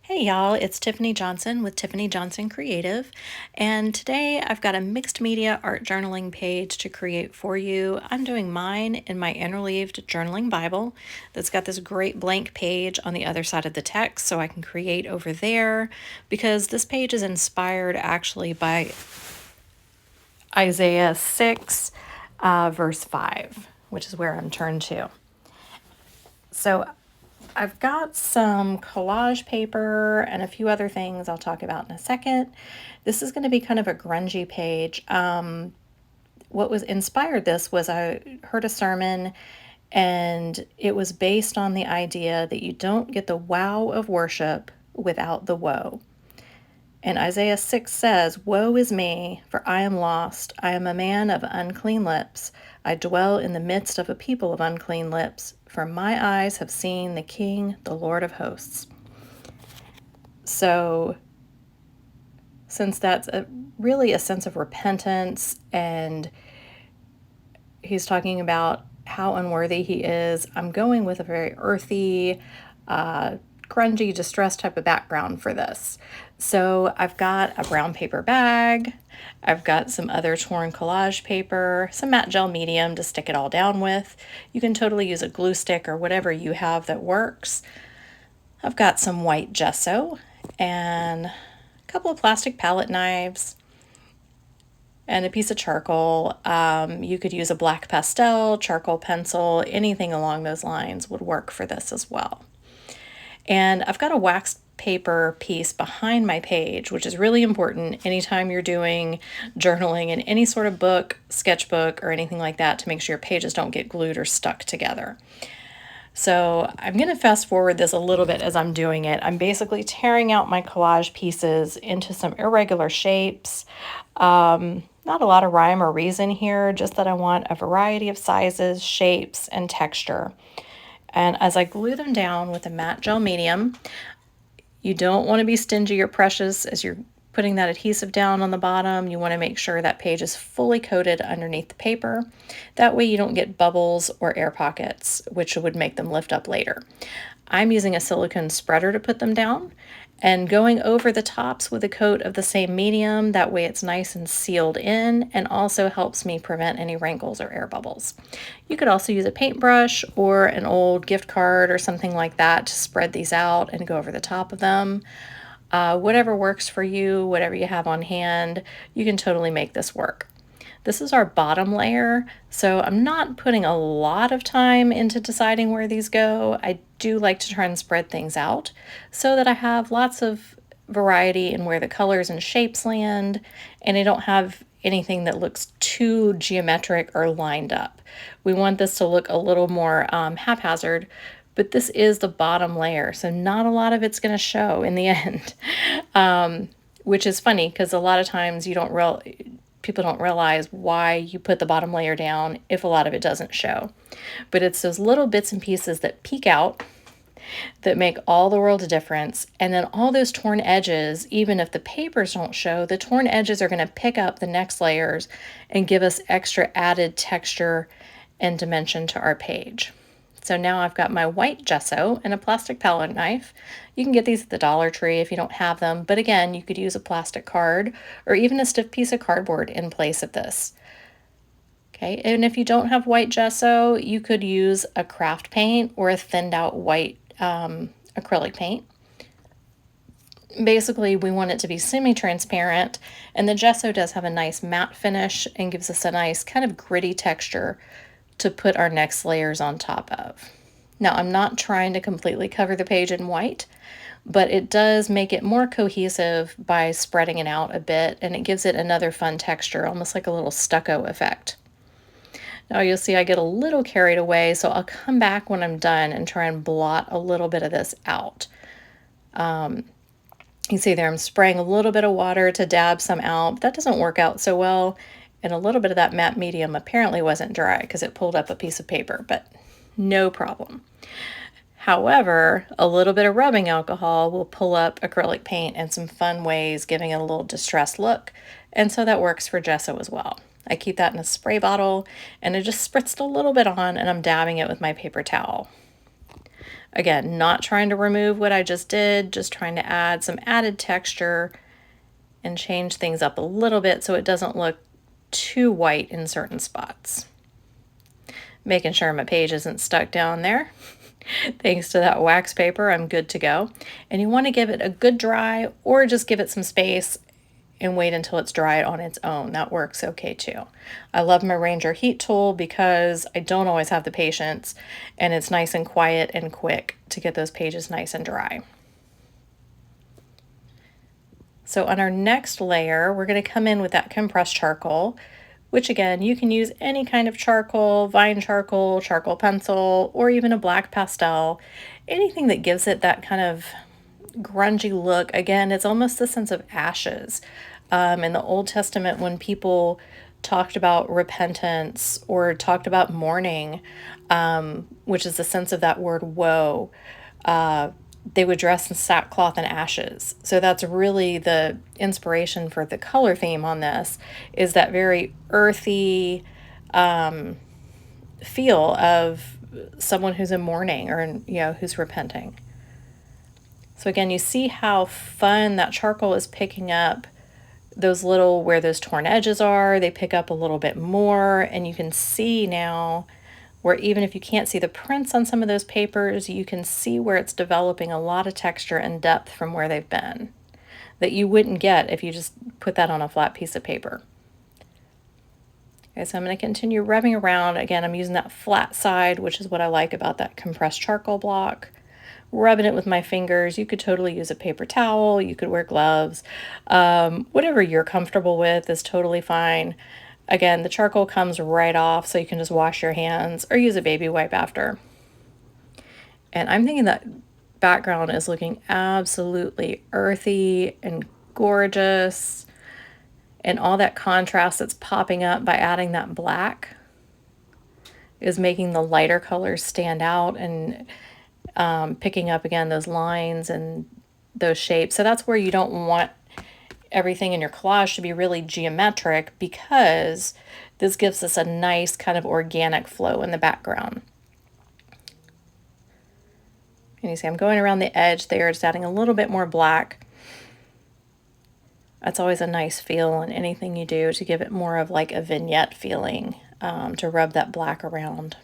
Hey y'all, it's Tiffany Johnson with Tiffany Johnson Creative, and today I've got a mixed media art journaling page to create for you. I'm doing mine in my interleaved journaling Bible that's got this great blank page on the other side of the text so I can create over there because this page is inspired actually by Isaiah 6, verse 5, which is where I'm turned to. So I've got some collage paper and a few other things I'll talk about in a second. This is going to be kind of a grungy page. What was inspired this was I heard a sermon and it was based on the idea that you don't get the wow of worship without the woe. And Isaiah 6 says, "Woe is me, for I am lost. I am a man of unclean lips. I dwell in the midst of a people of unclean lips, for my eyes have seen the King, the Lord of hosts." So, since that's really a sense of repentance, and he's talking about how unworthy he is, I'm going with a very earthy, grungy, distressed type of background for this. So I've got a brown paper bag, I've got some other torn collage paper, some matte gel medium to stick it all down with. You can totally use a glue stick or whatever you have that works. I've got some white gesso and a couple of plastic palette knives and a piece of charcoal. You could use a black pastel, charcoal pencil, anything along those lines would work for this as well. And I've got a wax paper piece behind my page, which is really important anytime you're doing journaling in any sort of book, sketchbook, or anything like that to make sure your pages don't get glued or stuck together. So I'm going to fast forward this a little bit as I'm doing it. I'm basically tearing out my collage pieces into some irregular shapes. Not a lot of rhyme or reason here, just that I want a variety of sizes, shapes, and texture. And as I glue them down with a matte gel medium, you don't want to be stingy or precious as you're putting that adhesive down on the bottom. You want to make sure that page is fully coated underneath the paper. That way you don't get bubbles or air pockets, which would make them lift up later. I'm using a silicone spreader to put them down and going over the tops with a coat of the same medium. That way it's nice and sealed in and also helps me prevent any wrinkles or air bubbles. You could also use a paintbrush or an old gift card or something like that to spread these out and go over the top of them. Whatever works for you, whatever you have on hand, you can totally make this work. This is our bottom layer, so I'm not putting a lot of time into deciding where these go. I do like to try and spread things out so that I have lots of variety in where the colors and shapes land, and I don't have anything that looks too geometric or lined up. We want this to look a little more haphazard, but this is the bottom layer, so not a lot of it's going to show in the end, which is funny because a lot of times people don't realize why you put the bottom layer down if a lot of it doesn't show. But it's those little bits and pieces that peek out that make all the world of difference. And then all those torn edges, even if the papers don't show, the torn edges are going to pick up the next layers and give us extra added texture and dimension to our page. So now I've got my white gesso and a plastic palette knife. You can get these at the Dollar Tree if you don't have them, but again, you could use a plastic card or even a stiff piece of cardboard in place of this. Okay, and if you don't have white gesso, you could use a craft paint or a thinned out white acrylic paint. Basically, we want it to be semi-transparent, and the gesso does have a nice matte finish and gives us a nice kind of gritty texture to put our next layers on top of. Now, I'm not trying to completely cover the page in white, but it does make it more cohesive by spreading it out a bit, and it gives it another fun texture, almost like a little stucco effect. Now you'll see I get a little carried away, so I'll come back when I'm done and try and blot a little bit of this out. You see there I'm spraying a little bit of water to dab some out. That doesn't work out so well. And a little bit of that matte medium apparently wasn't dry because it pulled up a piece of paper, but no problem. However, a little bit of rubbing alcohol will pull up acrylic paint in some fun ways, giving it a little distressed look. And so that works for gesso as well. I keep that in a spray bottle and I just spritzed a little bit on and I'm dabbing it with my paper towel. Again, not trying to remove what I just did, just trying to add some added texture and change things up a little bit so it doesn't look too white in certain spots. Making sure my page isn't stuck down there. Thanks to that wax paper, I'm good to go. And you want to give it a good dry, or just give it some space and wait until it's dried on its own. That works okay too. I love my Ranger heat tool because I don't always have the patience, and it's nice and quiet and quick to get those pages nice and dry. So on our next layer, we're going to come in with that compressed charcoal, which again, you can use any kind of charcoal, vine charcoal, charcoal pencil, or even a black pastel, anything that gives it that kind of grungy look. Again, it's almost the sense of ashes. In the Old Testament, when people talked about repentance or talked about mourning, which is the sense of that word woe, they would dress in sackcloth and ashes. So that's really the inspiration for the color theme on this, is that very earthy feel of someone who's in mourning, or who's repenting. So again, you see how fun that charcoal is picking up those little, where those torn edges are, they pick up a little bit more, and you can see now where even if you can't see the prints on some of those papers, you can see where it's developing a lot of texture and depth from where they've been that you wouldn't get if you just put that on a flat piece of paper. Okay, so I'm going to continue rubbing around. Again, I'm using that flat side, which is what I like about that compressed charcoal block. Rubbing it with my fingers. You could totally use a paper towel. You could wear gloves. Whatever you're comfortable with is totally fine. Again, the charcoal comes right off, so you can just wash your hands or use a baby wipe after. And I'm thinking that background is looking absolutely earthy and gorgeous. And all that contrast that's popping up by adding that black is making the lighter colors stand out and picking up again those lines and those shapes. So that's where you don't want everything in your collage to be really geometric, because this gives us a nice kind of organic flow in the background. And you see I'm going around the edge there, just adding a little bit more black. That's always a nice feel in anything you do, to give it more of like a vignette feeling, to rub that black around.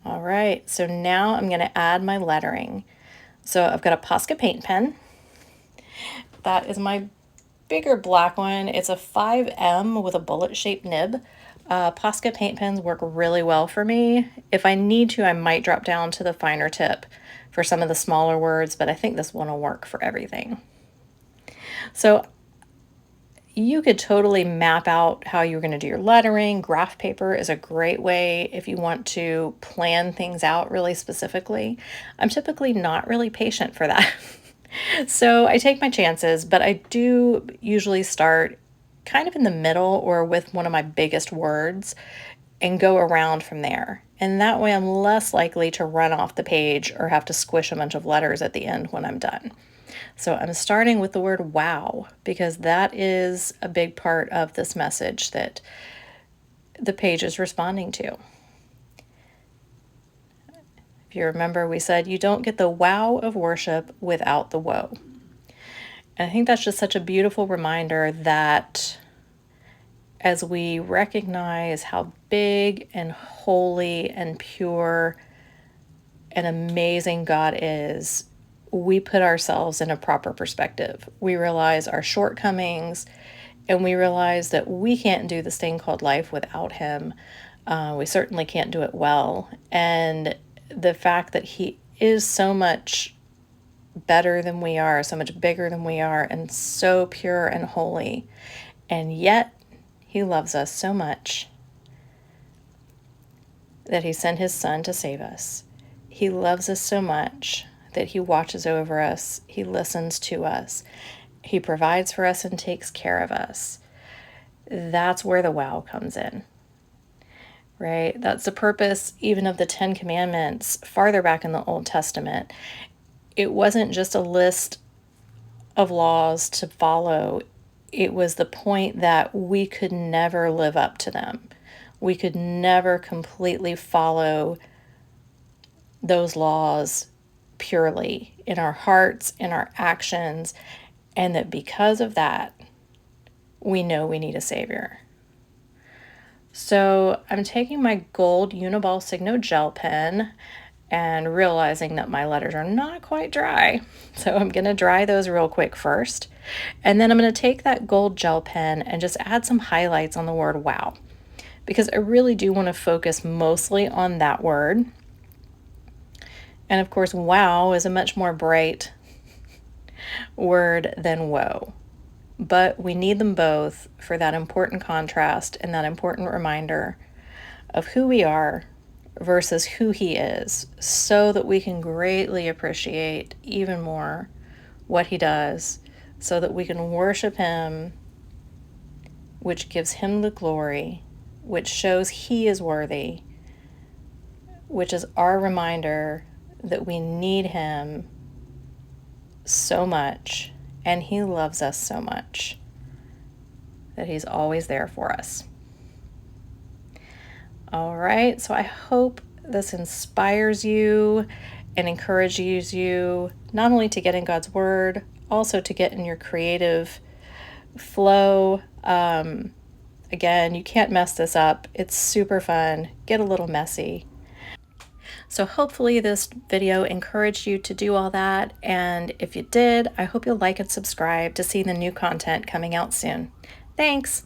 All right, so now I'm going to add my lettering. So I've got a Posca paint pen. That is my bigger black one. It's a 5M with a bullet-shaped nib. Posca paint pens work really well for me. If I need to, I might drop down to the finer tip for some of the smaller words, but I think this one will work for everything. So you could totally map out how you're going to do your lettering. Graph paper is a great way if you want to plan things out really specifically. I'm typically not really patient for that. So I take my chances, but I do usually start kind of in the middle or with one of my biggest words and go around from there. And that way I'm less likely to run off the page or have to squish a bunch of letters at the end when I'm done. So I'm starting with the word wow, because that is a big part of this message that the page is responding to. If you remember, we said you don't get the wow of worship without the woe. And I think that's just such a beautiful reminder that as we recognize how big and holy and pure and amazing God is, we put ourselves in a proper perspective. We realize our shortcomings, and we realize that we can't do this thing called life without Him. We certainly can't do it well. And the fact that He is so much better than we are, so much bigger than we are, and so pure and holy, and yet He loves us so much that He sent His Son to save us. He loves us so much that He watches over us, He listens to us, He provides for us and takes care of us. That's where the wow comes in, right? That's the purpose even of the 10 Commandments farther back in the Old Testament. It wasn't just a list of laws to follow. It was the point that we could never live up to them. We could never completely follow those laws purely in our hearts, in our actions, and that because of that, we know we need a Savior. So I'm taking my gold Uniball Signo gel pen and realizing that my letters are not quite dry. So I'm going to dry those real quick first. And then I'm going to take that gold gel pen and just add some highlights on the word wow, because I really do want to focus mostly on that word. And of course, wow is a much more bright word than woe. But we need them both for that important contrast and that important reminder of who we are versus who He is, so that we can greatly appreciate even more what He does, so that we can worship Him, which gives Him the glory, which shows He is worthy, which is our reminder that we need Him so much and He loves us so much that He's always there for us. All right, so I hope this inspires you and encourages you not only to get in God's Word, also to get in your creative flow. Again, you can't mess this up. It's super fun. Get a little messy. So hopefully this video encouraged you to do all that. And if you did, I hope you'll like and subscribe to see the new content coming out soon. Thanks.